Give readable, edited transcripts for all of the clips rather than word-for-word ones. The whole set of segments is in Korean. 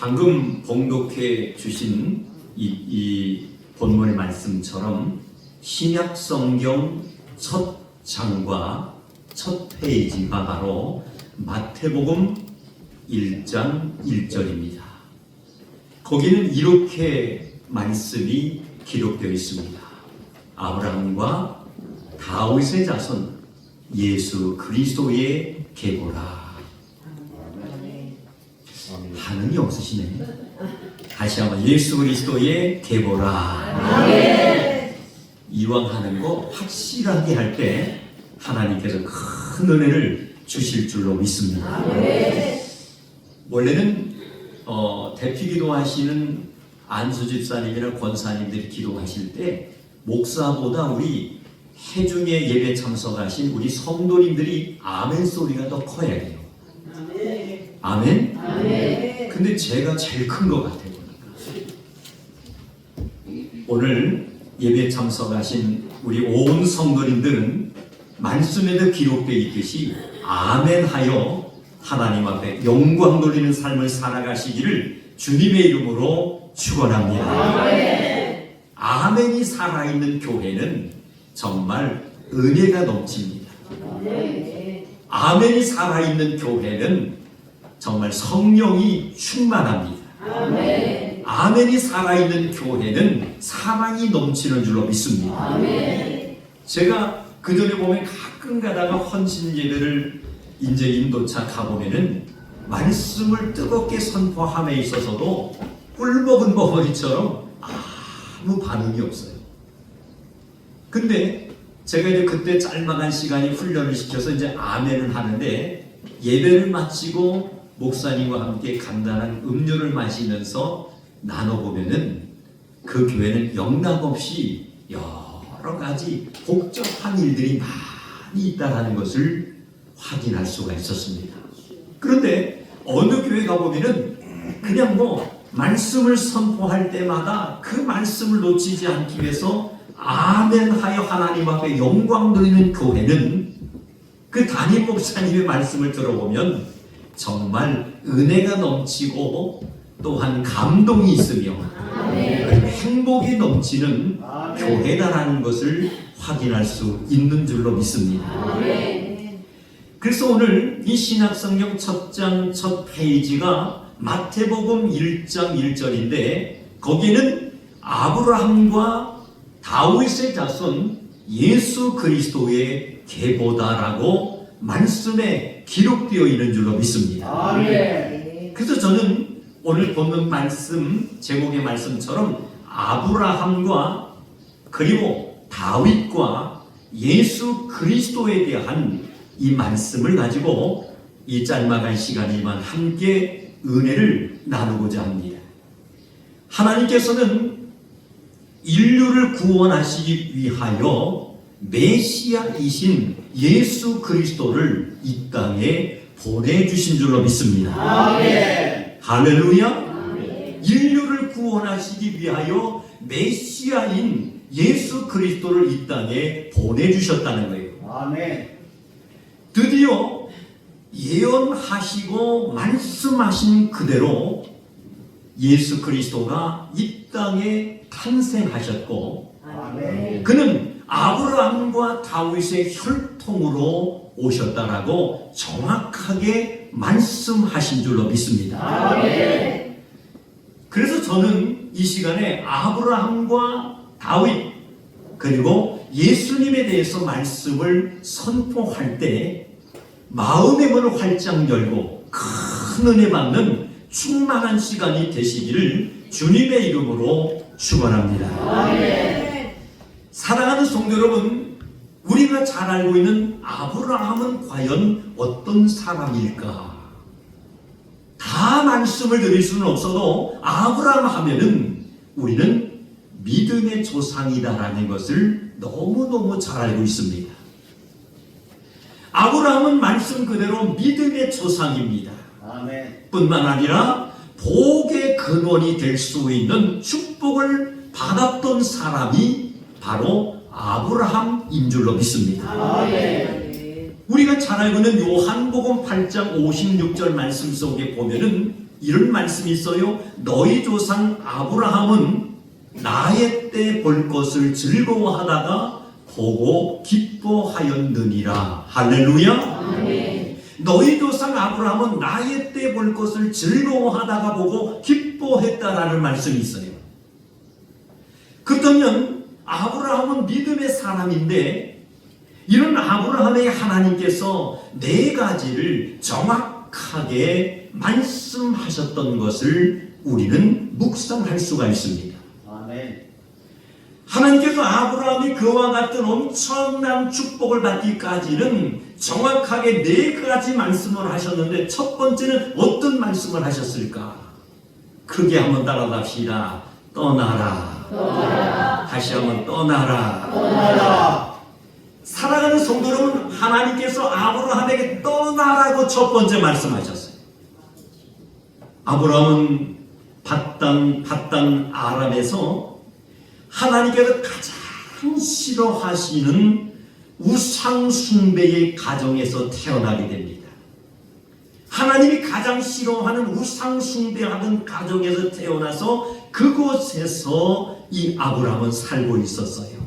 방금 봉독해 주신 이 본문 말씀처럼 신약 성경 첫 장과 첫 페이지가 바로 마태복음 1장 1절입니다. 거기는 이렇게 말씀이 기록되어 있습니다. 아브라함과 다윗의 자손 예수 그리스도의 계보라. 반응이 없으시네. 다시 한번 예수 그리스도의 계보라. 이왕 하는 거 확실하게 할 때 하나님께서 큰 은혜를 주실 줄로 믿습니다. 원래는 대피기도 하시는 안수 집사님이나 권사님들이 기도하실 때 목사보다 우리 해중에 예배 참석하신 우리 성도님들이 아멘 소리가 더 커야 돼요. 아멘? 근데 제가 제일 큰 것 같아요. 오늘 예배 참석하신 우리 온 성도님들은 말씀에도 기록되어 있듯이 아멘하여 하나님 앞에 영광 돌리는 삶을 살아가시기를 주님의 이름으로 축원합니다. 아멘이 살아있는 교회는 정말 은혜가 넘칩니다. 아멘이 살아있는 교회는 정말 성령이 충만합니다. 아멘이 살아있는 교회는 사랑이 넘치는 줄로 믿습니다. 제가 그전에 보면 가끔 가다가 헌신 예배를 이제 인도차 가보면은 말씀을 뜨겁게 선포함에 있어서도 꿀먹은 버버리처럼 아무 반응이 없어요. 근데 제가 이제 그때 짤막한 시간이 훈련을 시켜서 이제 아멘을 하는데 예배를 마치고 목사님과 함께 간단한 음료를 마시면서 나눠보면은 그 교회는 영락없이 여러 가지 복잡한 일들이 많이 있다는 것을 확인할 수가 있었습니다. 그런데 어느 교회 가보면은 그냥 말씀을 선포할 때마다 그 말씀을 놓치지 않기 위해서 아멘하여 하나님 앞에 영광 돌리는 교회는 그 담임 목사님의 말씀을 들어보면 정말 은혜가 넘치고 또한 감동이 있으며 행복이 넘치는 교회다라는 것을 확인할 수 있는 줄로 믿습니다. 그래서 오늘 이 신약성경 첫 장 첫 페이지가 마태복음 1장 1절인데 거기에는 아브라함과 다윗의 자손 예수 그리스도의 계보다라고 말씀에 기록되어 있는 줄로 믿습니다. 그래서 저는 오늘 본문 말씀 제목의 말씀처럼 아브라함과 그리고 다윗과 예수 그리스도에 대한 이 말씀을 가지고 이 짤막한 시간이지만 함께 은혜를 나누고자 합니다. 하나님께서는 인류를 구원하시기 위하여 메시아이신 예수 그리스도를 이 땅에 보내주신 줄로 믿습니다. 아멘. 할렐루야. 아멘. 인류를 구원하시기 위하여 메시아인 예수 그리스도를 이 땅에 보내주셨다는 거예요. 아멘. 드디어 예언하시고 말씀하신 그대로 예수 그리스도가 이 땅에 탄생하셨고 아멘. 그는 아브라함과 다윗의 혈통으로 오셨다라고 정확하게 말씀하신 줄로 믿습니다. 아멘. 그래서 저는 이 시간에 아브라함과 다윗 그리고 예수님에 대해서 말씀을 선포할 때 마음의 문을 활짝 열고 큰 은혜 받는 충만한 시간이 되시기를 주님의 이름으로 축원합니다. 아멘. 사랑하는 성도 여러분, 우리가 잘 알고 있는 아브라함은 과연 어떤 사람일까? 다 말씀을 드릴 수는 없어도 아브라함 하면은 우리는 믿음의 조상이다라는 것을 너무너무 잘 알고 있습니다. 아브라함은 말씀 그대로 믿음의 조상입니다. 아멘. 뿐만 아니라 복의 근원이 될 수 있는 축복을 받았던 사람이 바로 아브라함인 줄로 믿습니다. 아멘. 우리가 잘 알고 있는 요한복음 8장 56절 말씀 속에 보면은 이런 말씀이 있어요. 너희 조상 아브라함은 나의 때 볼 것을 즐거워하다가 보고 기뻐하였느니라. 할렐루야. 아멘. 너희 조상 아브라함은 나의 때 볼 것을 즐거워하다가 보고 기뻐했다라는 말씀이 있어요. 그렇다면 아브라함은 믿음의 사람인데 이런 아브라함에게 하나님께서 네 가지를 정확하게 말씀하셨던 것을 우리는 묵상할 수가 있습니다. 아멘. 하나님께서 아브라함이 그와 같은 엄청난 축복을 받기까지는 정확하게 네 가지 말씀을 하셨는데 첫 번째는 어떤 말씀을 하셨을까? 크게 한번 따라갑시다. 떠나라. 떠나라. 다시 한번 떠나라. 떠나라. 사랑하는 성도 여러분, 하나님께서 아브라함에게 떠나라고 첫 번째 말씀하셨어요. 아브라함은 밧단 아람에서 하나님께서 가장 싫어하시는 우상 숭배의 가정에서 태어나게 됩니다. 하나님이 가장 싫어하는 우상 숭배하는 가정에서 태어나서 그곳에서 이 아브라함은 살고 있었어요.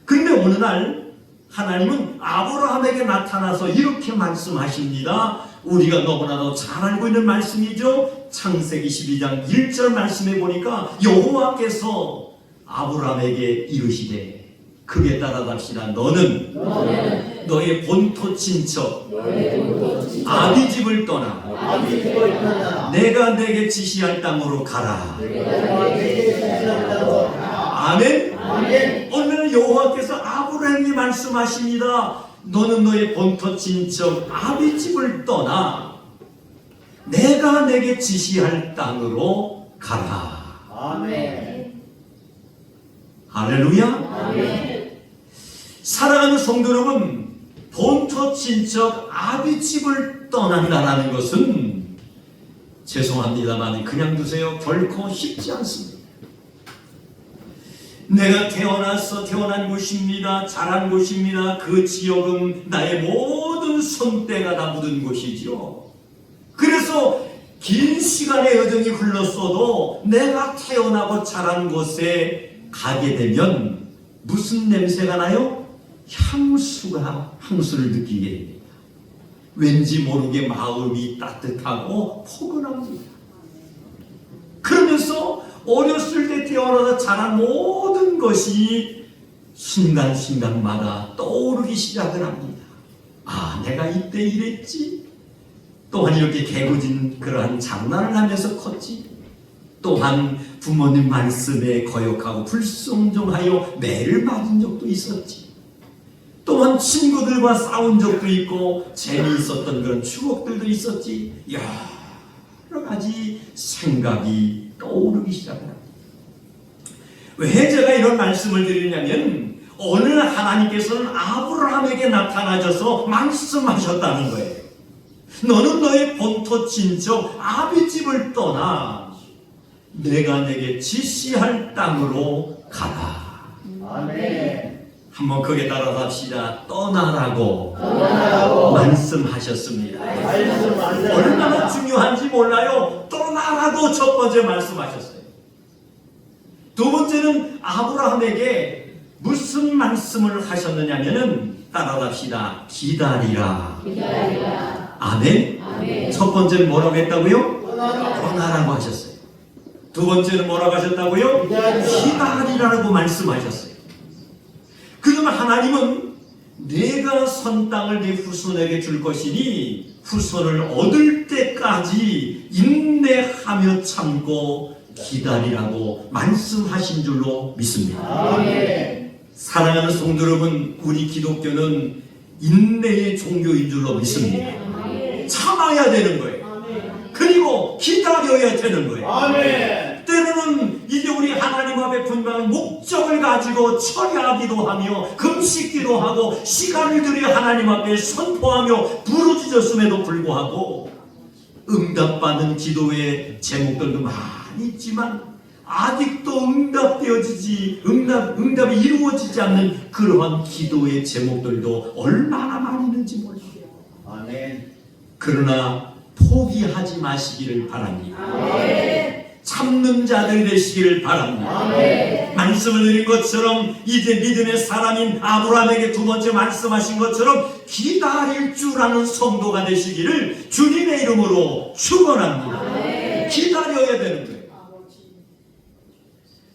그런데 어느 날 하나님은 아브라함에게 나타나서 이렇게 말씀하십니다. 우리가 너무나도 잘 알고 있는 말씀이죠. 창세기 12장 1절 말씀에 보니까 여호와께서 아브라함에게 이르시되, 크게 따라갑시다. 너는 너의 본토 친척 아비 집을 떠나 내가 내게 지시할 땅으로 가라. 아멘. 오늘 여호와께서 아브라함에게 말씀하십니다. 너는 너의 본토 친척 아비 집을 떠나 내가 내게 지시할 땅으로 가라. 아멘. 할렐루야. 아멘. 사랑하는 성도 여러분, 본토 친척 아비 집을 떠난다라는 것은 죄송합니다만 그냥 두세요. 결코 쉽지 않습니다. 내가 태어난 곳입니다. 자란 곳입니다. 그 지역은 나의 모든 손때가 다 묻은 곳이죠. 그래서 긴 시간의 여정이 흘렀어도 내가 태어나고 자란 곳에 가게 되면 무슨 냄새가 나요? 향수를 느끼게 됩니다. 왠지 모르게 마음이 따뜻하고 포근합니다. 그러면서 어렸을 때 태어나서 자란 모든 것이 순간순간마다 떠오르기 시작을 합니다. 아, 내가 이때 이랬지. 또한 이렇게 개구진 그러한 장난을 하면서 컸지. 또한 부모님 말씀에 거역하고 불순종하여 매를 맞은 적도 있었지. 또한 친구들과 싸운 적도 있고 재미있었던 그런 추억들도 있었지. 여러 가지 생각이 떠오르기 시작합니다. 왜 제가 이런 말씀을 드리냐면 오늘 하나님께서는 아브라함에게 나타나셔서 말씀하셨다는 거예요. 너는 너의 본토 친척 아비 집을 떠나 내가 내게 지시할 땅으로 가라. 아멘. 한번 크게 따라서 합시다. 떠나라고 말씀하셨습니다. 얼마나 중요한지 몰라요. 떠나라고 첫 번째 말씀하셨어요. 두 번째는 아브라함에게 무슨 말씀을 하셨느냐면은 따라갑시다. 기다리라. 아멘. 아멘. 첫 번째는 뭐라고 했다고요? 떠나라고 하셨어요. 두 번째는 뭐라고 하셨다고요? 기다리라고 말씀하셨어요. 그러면 하나님은 내가 선 땅을 네 후손에게 줄 것이니 후손을 얻을 때까지 인내하며 참고 기다리라고 말씀하신 줄로 믿습니다. 아멘. 사랑하는 성도 여러분, 우리 기독교는 인내의 종교인 줄로 믿습니다. 참아야 되는 거예요. 그리고 기다려야 되는 거예요. 아멘. 때로는 이제 우리 하나님 앞에 분명한 목적을 가지고 처리하기도 하며 금식기도 하고 시간을 들여 하나님 앞에 선포하며 부르짖었음에도 불구하고 응답받는 기도의 제목들도 많이 있지만 아직도 응답이 이루어지지 않는 그러한 기도의 제목들도 얼마나 많이 있는지 몰라요. 아멘. 그러나 포기하지 마시기를 바랍니다. 아멘. 참는 자들이 되시기를 바랍니다. 아멘. 말씀을 드린 것처럼 이제 믿음의 사람인 아브라함에게 두 번째 말씀하신 것처럼 기다릴 줄 아는 성도가 되시기를 주님의 이름으로 축원합니다. 아멘. 기다려야 되는 거예요.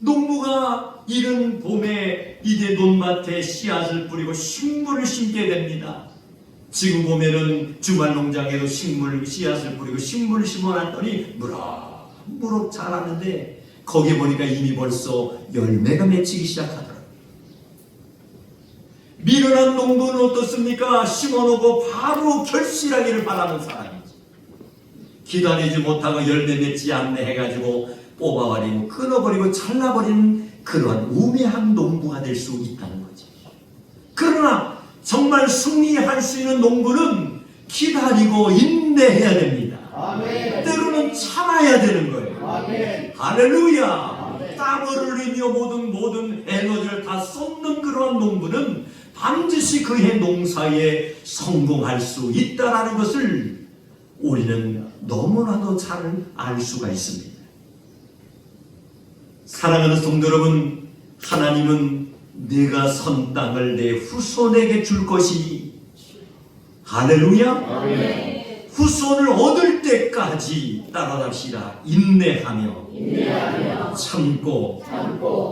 농부가 이른 봄에 이제 논밭에 씨앗을 뿌리고 식물을 심게 됩니다. 지금 보면은 주말 농장에도 씨앗을 뿌리고 식물을 심어놨더니 무럭무럭 자라는데 거기에 보니까 이미 벌써 열매가 맺히기 시작하더라고요. 미련한 농부는 어떻습니까? 심어놓고 바로 결실하기를 바라는 사람이지. 기다리지 못하고 열매 맺지 않네 해가지고 뽑아버리고 끊어버리고 잘라버리는 그런 우매한 농부가 될 수 있다는 거지. 그러나 정말 승리할 수 있는 농부는 기다리고 인내해야 됩니다. 아멘. 때로는 참아야 되는 거예요. 아멘. 할렐루야. 아멘. 땀을 흘리며 모든 에너지를 다 쏟는 그런 농부는 반드시 그의 농사에 성공할 수 있다는 것을 우리는 너무나도 잘 알 수가 있습니다. 사랑하는 성도 여러분, 하나님은 내가 선 땅을 내 후손에게 줄 것이니 할렐루야. 아멘. 후손을 얻을 때까지 따라갑시다. 인내하며 참고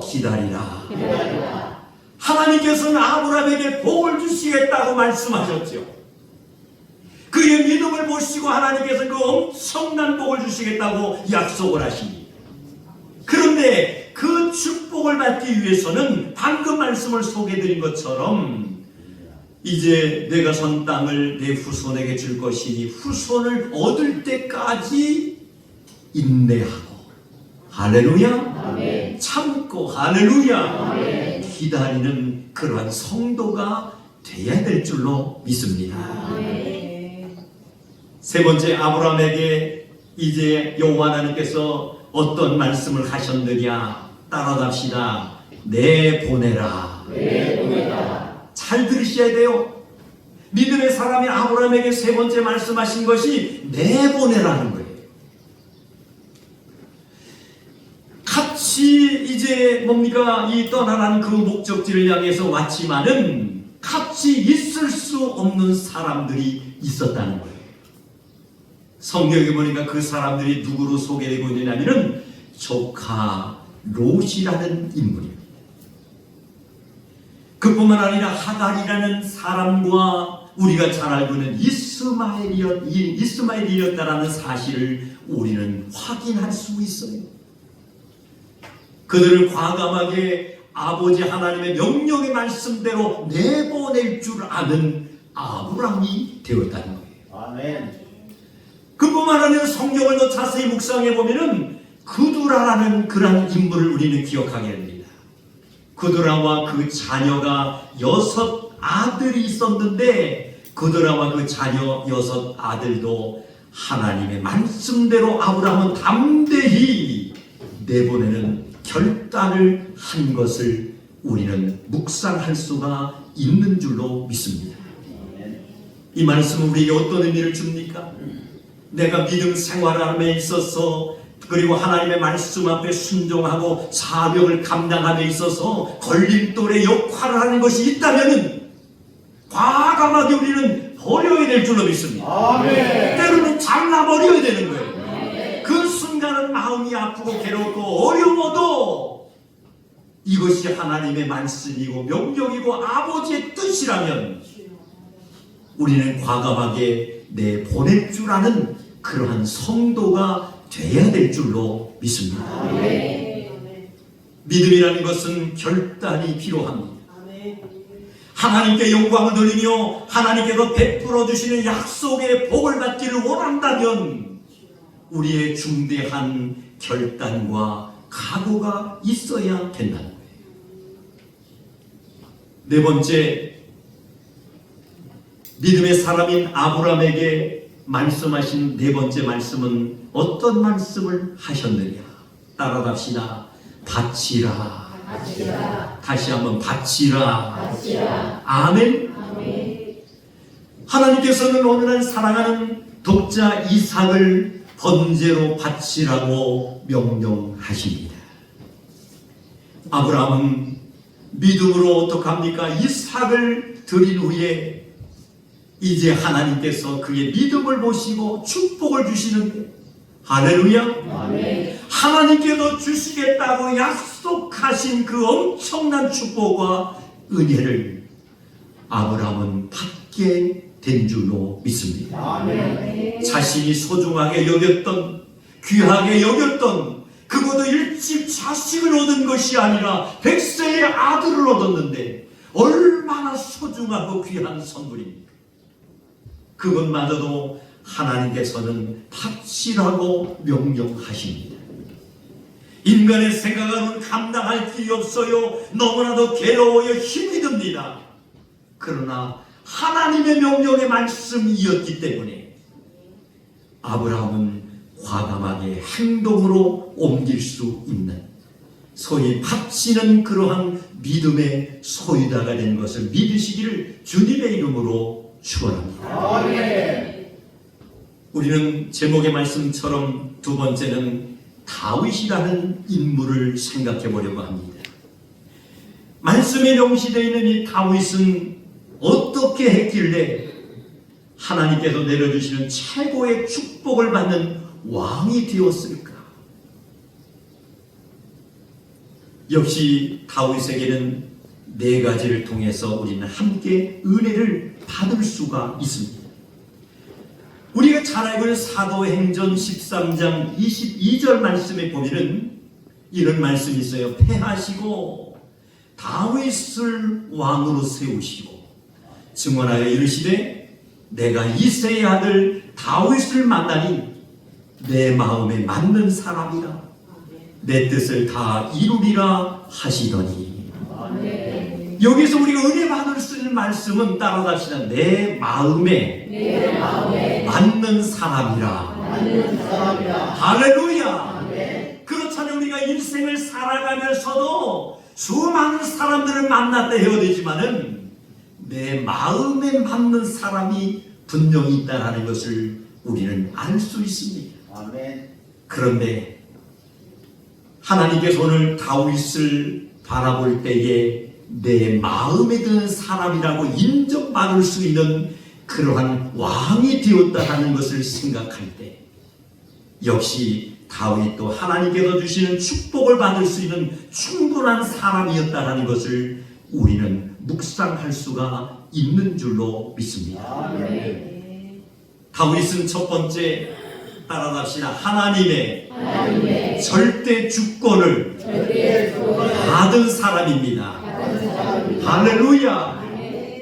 기다리라. 하나님께서는 아브라함에게 복을 주시겠다고 말씀하셨죠. 그의 믿음을 보시고 하나님께서 그 엄청난 복을 주시겠다고 약속을 하십니다. 그런데 그 축복을 받기 위해서는 방금 말씀을 소개해드린 것처럼 이제 내가 선 땅을 내 후손에게 줄 것이니 후손을 얻을 때까지 인내하고 할렐루야. 아멘. 참고 할렐루야. 아멘. 기다리는 그러한 성도가 돼야 될 줄로 믿습니다. 아멘. 세 번째, 아브라함에게 이제 여호와 하나님께서 어떤 말씀을 하셨느냐 따라갑시다. 내보내라. 잘 들으셔야 돼요. 믿음의 사람이 아브라함에게 세 번째 말씀하신 것이 내보내라는 거예요. 같이 이제 뭡니까? 이 떠나라는 그 목적지를 향해서 왔지만은 같이 있을 수 없는 사람들이 있었다는 거예요. 성경에 보니까 그 사람들이 누구로 소개되고 있느냐면은 조카 롯이라는 인물입니다. 그뿐만 아니라 하갈이라는 사람과 우리가 잘 알고 있는 이스마엘이었다라는 사실을 우리는 확인할 수 있어요. 그들을 과감하게 아버지 하나님의 명령의 말씀대로 내보낼 줄 아는 아브라함이 되었다는 거예요. 아멘. 그뿐만 아니라 성경을 더 자세히 묵상해 보면은 그두라라는 그런 인물을 우리는 기억하게 됩니다. 그두라와 그 자녀가 6 아들이 있었는데 그두라와 그 자녀 6 아들도 하나님의 말씀대로 아브라함은 담대히 내보내는 결단을 한 것을 우리는 묵상할 수가 있는 줄로 믿습니다. 이 말씀은 우리에게 어떤 의미를 줍니까? 내가 믿음 생활함에 있어서 그리고 하나님의 말씀 앞에 순종하고 사명을 감당함에 있어서 걸림돌의 역할을 하는 것이 있다면 과감하게 우리는 버려야 될 줄로 믿습니다. 아멘. 때로는 잘라버려야 되는 거예요. 그 순간은 마음이 아프고 괴롭고 어려워도 이것이 하나님의 말씀이고 명령이고 아버지의 뜻이라면 우리는 과감하게 보낼 줄 아는 그러한 성도가 돼야 될 줄로 믿습니다. 믿음이라는 것은 결단이 필요합니다. 하나님께 영광을 돌리며 하나님께서 베풀어 주시는 약속의 복을 받기를 원한다면 우리의 중대한 결단과 각오가 있어야 된다는 거예요. 네 번째, 믿음의 사람인 아브라함에게 말씀하신 네 번째 말씀은 어떤 말씀을 하셨느냐? 따라갑시다. 바치라. 다시 한번 바치라. 아멘. 하나님께서는 어느 날 사랑하는 독자 이삭을 번제로 바치라고 명령하십니다. 아브라함은 믿음으로 어떡합니까? 이삭을 드린 후에 이제 하나님께서 그의 믿음을 보시고 축복을 주시는데, 할렐루야. 아멘. 하나님께서 주시겠다고 약속하신 그 엄청난 축복과 은혜를 아브라함은 받게 된 줄로 믿습니다. 아멘. 자신이 소중하게 여겼던, 귀하게 여겼던, 그것도 일찍 자식을 얻은 것이 아니라 100세의 아들을 얻었는데 얼마나 소중하고 귀한 선물입니까? 그것마저도 하나님께서는 바치라고 명령하십니다. 인간의 생각으로는 감당할 길이 없어요. 너무나도 괴로워요. 힘이 듭니다. 그러나 하나님의 명령의 말씀이었기 때문에 아브라함은 과감하게 행동으로 옮길 수 있는, 소위 바치는 그러한 믿음의 소유자가 된 것을 믿으시기를 주님의 이름으로 축원합니다. 아멘. 우리는 제목의 말씀처럼 두 번째는 다윗이라는 인물을 생각해 보려고 합니다. 말씀에 명시되어 있는 이 다윗은 어떻게 했길래 하나님께서 내려주시는 최고의 축복을 받는 왕이 되었을까? 역시 다윗에게는 네 가지를 통해서 우리는 함께 은혜를 받을 수가 있습니다. 우리가 잘 알고 있는 사도행전 13장 22절 말씀에 보면은 이런 말씀이 있어요. 패하시고 다윗을 왕으로 세우시고 증언하여 이르시되 내가 이새의 아들 다윗을 만나니 내 마음에 맞는 사람이라 내 뜻을 다 이루리라 하시더니. 아멘. 여기서 우리가 은혜 받을 수 있는 말씀은 따라갑시다. 내 마음에 맞는 사람이라. 맞는 사람이라. 할렐루야. 아멘. 그렇잖아요. 우리가 인생을 살아가면서도 수많은 사람들을 만났다 해야 되지만은 내 마음에 맞는 사람이 분명히 있다는 것을 우리는 알 수 있습니다. 아멘. 그런데 하나님께서 오늘 다윗을 바라볼 때에 내 마음에 드는 사람이라고 인정받을 수 있는 그러한 왕이 되었다는 것을 생각할 때 역시 다윗도 하나님께서 주시는 축복을 받을 수 있는 충분한 사람이었다는 것을 우리는 묵상할 수가 있는 줄로 믿습니다. 아멘. 다윗은 첫 번째 따라갑시다. 하나님의 절대 주권을 받은 사람입니다. 할렐루야.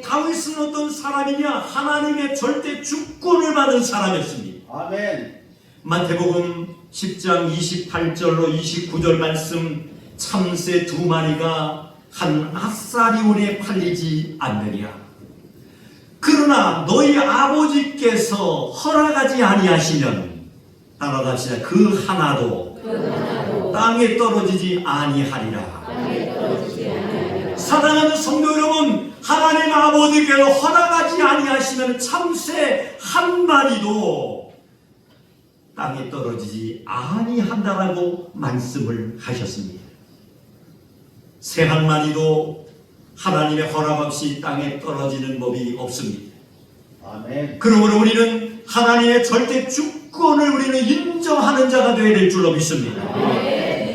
다윗은 어떤 사람이냐? 하나님의 절대 주권을 받은 사람이었습니다. 아멘. 마태복음 10장 28절로 29절 말씀, 참새 2마리가 한 앗사리온에 팔리지 않느냐. 그러나 너희 아버지께서 허락하지 아니하시면 따라갑시다. 그 하나도 땅에 떨어지지 아니하리라. 사랑하는 성도 여러분, 하나님 아버지께서 허락하지 아니하시면 참새 한 마리도 땅에 떨어지지 아니한다라고 말씀을 하셨습니다. 새 한 마리도 하나님의 허락 없이 땅에 떨어지는 법이 없습니다. 아멘. 그러므로 우리는 하나님의 절대 주권을 우리는 인정하는 자가 되어야 될 줄로 믿습니다.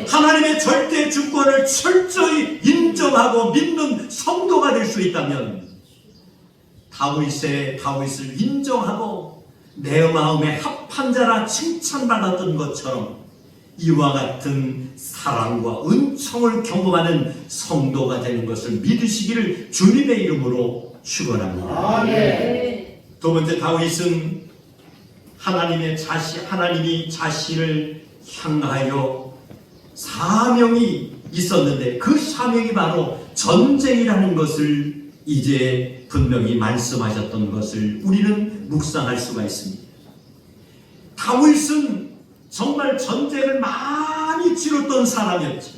하나님의 절대 주권을 철저히 인정하고 믿는 성도가 될 수 있다면 다윗을 인정하고 내 마음에 합한 자라 칭찬받았던 것처럼 이와 같은 사랑과 은총을 경험하는 성도가 되는 것을 믿으시기를 주님의 이름으로 축원합니다. 아멘. 두 번째, 다윗은 하나님이 자신을 향하여 사명이 있었는데 그 사명이 바로 전쟁이라는 것을 이제 분명히 말씀하셨던 것을 우리는 묵상할 수가 있습니다. 다윗은 정말 전쟁을 많이 치렀던 사람이었죠.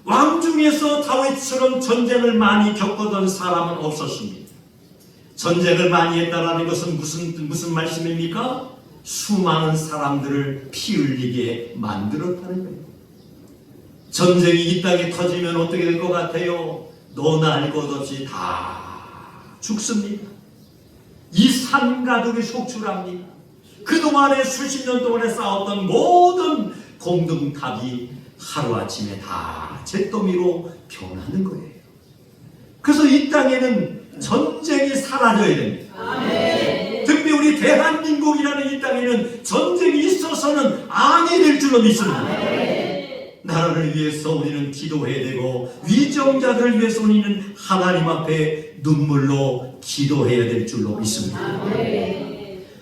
왕 중에서 다윗처럼 전쟁을 많이 겪었던 사람은 없었습니다. 전쟁을 많이 했다라는 것은 무슨 말씀입니까? 수많은 사람들을 피 흘리게 만들었다는 거예요. 전쟁이 이 땅에 터지면 어떻게 될 것 같아요? 너나 할 것 없이 다 죽습니다. 이 산가족이 속출합니다. 그동안에 수십 년 동안에 쌓았던 모든 공동탑이 하루아침에 다 잿더미로 변하는 거예요. 그래서 이 땅에는 전쟁이 사라져야 됩니다. 아멘. 특히 우리 대한민국이라는 이 땅에는 전쟁이 있어서는 아니 될 줄로 믿습니다. 나라를 위해서 우리는 기도해야 되고 위정자들을 위해서 우리는 하나님 앞에 눈물로 기도해야 될 줄로 믿습니다.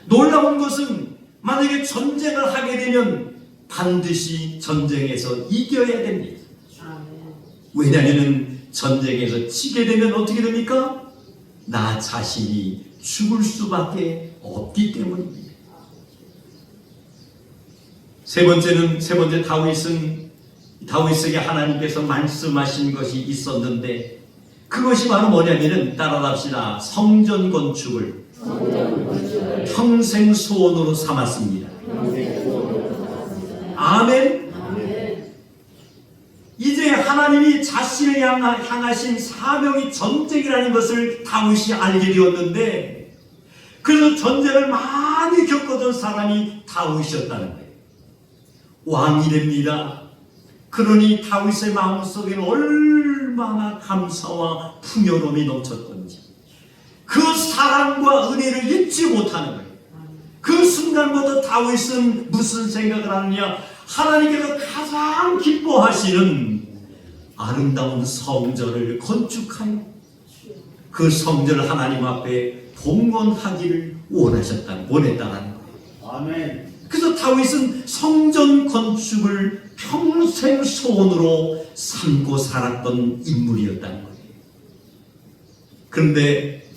놀라운 것은 만약에 전쟁을 하게 되면 반드시 전쟁에서 이겨야 됩니다. 왜냐하면 전쟁에서 지게 되면 어떻게 됩니까? 나 자신이 죽을 수밖에 없기 때문입니다. 세 번째 다윗에게 하나님께서 말씀하신 것이 있었는데 그것이 바로 뭐냐면은 따라합시다. 성전 건축을 평생 소원으로 삼았습니다. 아멘. 이제 하나님이 자신을 향하신 사명이 전쟁이라는 것을 다윗이 알게 되었는데 그래서 전쟁을 많이 겪었던 사람이 다윗이었다는 거예요. 왕이 됩니다. 그러니 다윗의 마음속에는 얼마나 감사와 풍요로움이 넘쳤던지 그 사랑과 은혜를 잊지 못하는 거예요. 그 순간부터 다윗은 무슨 생각을 하느냐? 하나님께서 가장 기뻐하시는 아름다운 성전을 건축하여 그 성전을 하나님 앞에 봉헌하기를 원했다는 거예요. 아멘. 그래서 다윗은 성전 건축을 평생 소원으로 삼고 살았던 인물이었다는 거예요. 그런데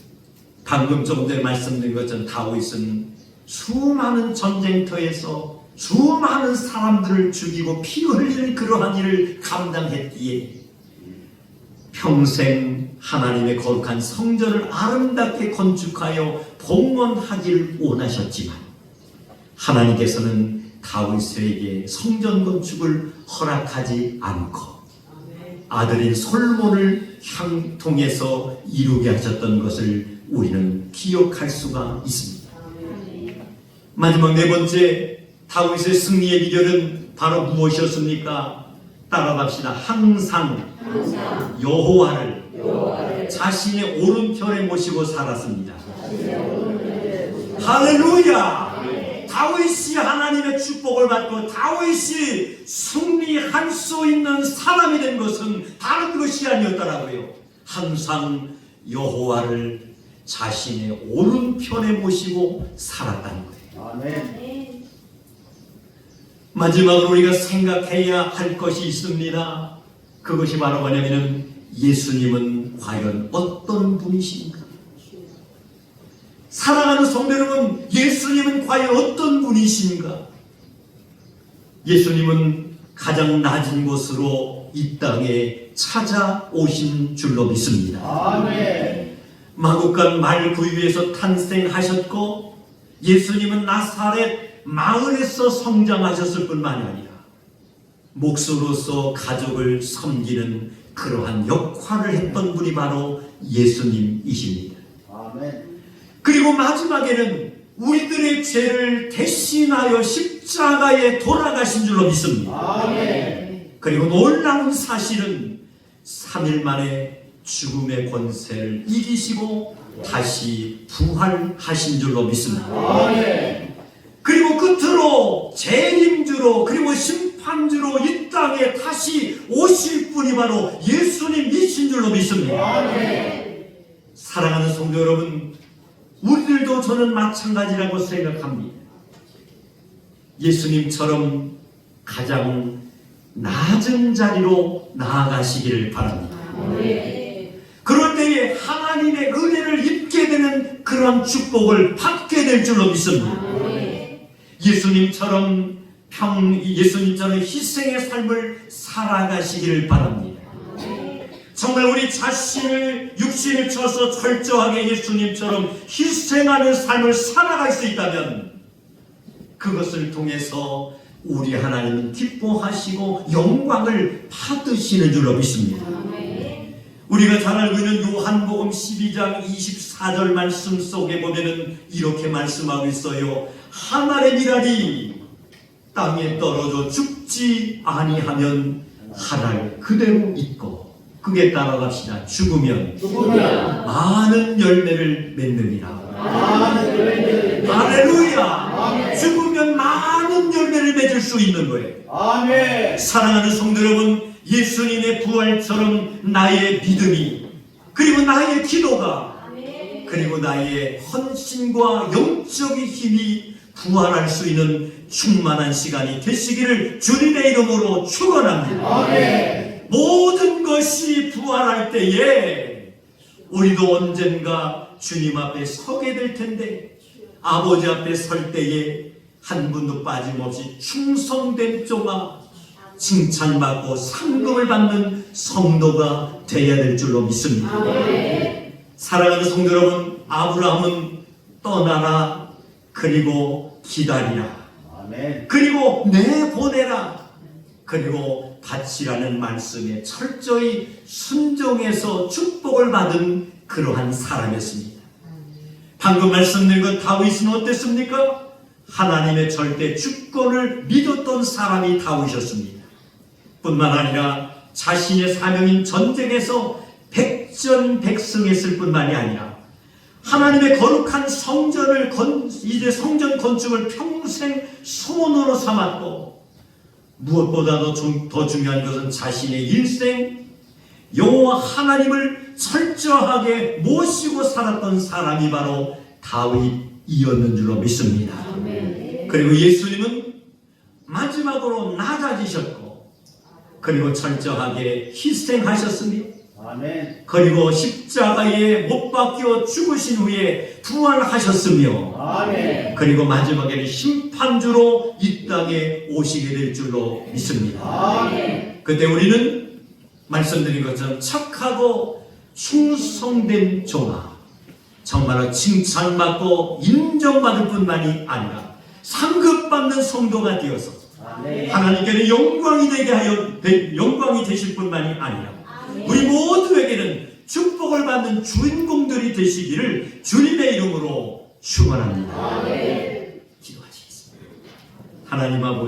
방금 조금 전에 말씀드린 것처럼 다윗은 수많은 전쟁터에서 수많은 사람들을 죽이고 피 흘리는 그러한 일을 감당했기에 평생 하나님의 거룩한 성전을 아름답게 건축하여 봉헌하기를 원하셨지만 하나님께서는 다윗에게 성전 건축을 허락하지 않고 아들인 솔몬을 통해서 이루게 하셨던 것을 우리는 기억할 수가 있습니다. 마지막 네 번째 다윗의 승리의 비결은 바로 무엇이었습니까? 따라갑시다. 항상 여호와를 자신의 오른편에 모시고 살았습니다. 할렐루야! 다윗이 하나님의 축복을 받고 다윗이 승리할 수 있는 사람이 된 것은 다른 것이 아니었더라고요. 항상 여호와를 자신의 오른편에 모시고 살았다는 거예요. 아멘. 마지막으로 우리가 생각해야 할 것이 있습니다. 그것이 바로 뭐냐면 예수님은 과연 어떤 분이신가? 사랑하는 성도 여러분, 예수님은 과연 어떤 분이신가? 예수님은 가장 낮은 곳으로 이 땅에 찾아오신 줄로 믿습니다. 아멘. 마구간 말구유에서 탄생하셨고 예수님은 나사렛 마을에서 성장하셨을 뿐만이 아니라 목수로서 가족을 섬기는 그러한 역할을 했던 분이 바로 예수님이십니다. 아멘. 그리고 마지막에는 우리들의 죄를 대신하여 십자가에 돌아가신 줄로 믿습니다. 아멘. 그리고 놀라운 사실은 3일 만에 죽음의 권세를 이기시고 다시 부활하신 줄로 믿습니다. 아멘. 그리고 끝으로 재림주로 그리고 심판주로 이 땅에 다시 오실 분이 바로 예수님이신 줄로 믿습니다. 아멘. 사랑하는 성도 여러분, 우리들도 저는 마찬가지라고 생각합니다. 예수님처럼 가장 낮은 자리로 나아가시기를 바랍니다. 그럴 때에 하나님의 은혜를 입게 되는 그런 축복을 받게 될 줄로 믿습니다. 예수님처럼 희생의 삶을 살아가시기를 바랍니다. 정말 우리 자신을 육신을 쳐서 철저하게 예수님처럼 희생하는 삶을 살아갈 수 있다면 그것을 통해서 우리 하나님은 기뻐하시고 영광을 받으시는 줄로 믿습니다. 우리가 잘 알고 있는 요한복음 12장 24절 말씀 속에 보면은 이렇게 말씀하고 있어요. 하늘의 미랄이 땅에 떨어져 죽지 아니하면 하늘 그대로 있고, 그게 따라갑시다. 죽으면 많은 열매를 맺느니라. 할렐루야. 죽으면 많은 열매를 맺을 수 있는 거예요. 아멘. 사랑하는 성도 여러분, 예수님의 부활처럼 나의 믿음이, 그리고 나의 기도가, 그리고 나의 헌신과 영적인 힘이 부활할 수 있는 충만한 시간이 되시기를 주님의 이름으로 축원합니다. 아멘. 모든 것이 부활할 때에 우리도 언젠가 주님 앞에 서게 될 텐데, 아버지 앞에 설 때에 한 분도 빠짐없이 충성된 종아, 칭찬받고 상급을 받는 성도가 되어야 될 줄로 믿습니다. 사랑하는 성도 여러분, 아브라함은 떠나라, 그리고 기다리라, 아멘. 그리고 내보내라, 그리고 바치라는 말씀에 철저히 순종해서 축복을 받은 그러한 사람이었습니다. 방금 말씀드린 것 다윗은 어땠습니까? 하나님의 절대 주권을 믿었던 사람이 다윗이었습니다. 뿐만 아니라 자신의 사명인 전쟁에서 백전백승했을 뿐만이 아니라 하나님의 거룩한 성전을 이제 성전 건축을 평생 소원으로 삼았고, 무엇보다도 더 중요한 것은 자신의 일생 여호와 하나님을 철저하게 모시고 살았던 사람이 바로 다윗이었는 줄로 믿습니다. 그리고 예수님은 마지막으로 낮아지셨고, 그리고 철저하게 희생하셨습니다. 아멘. 그리고 십자가에 못 박혀 죽으신 후에 부활하셨으며, 아멘. 그리고 마지막에는 심판주로 이 땅에 오시게 될 줄로 믿습니다. 아멘. 그때 우리는 말씀드린 것처럼 착하고 충성된 종아, 정말로 칭찬받고 인정받을 뿐만이 아니라 상급받는 성도가 되어서 아멘. 하나님께는 영광이 되게 하여 영광이 되실 뿐만이 아니라 우리 모두에게는 축복을 받는 주인공들이 되시기를 주님의 이름으로 축원합니다. 기도하시겠습니다. 하나님 아버지,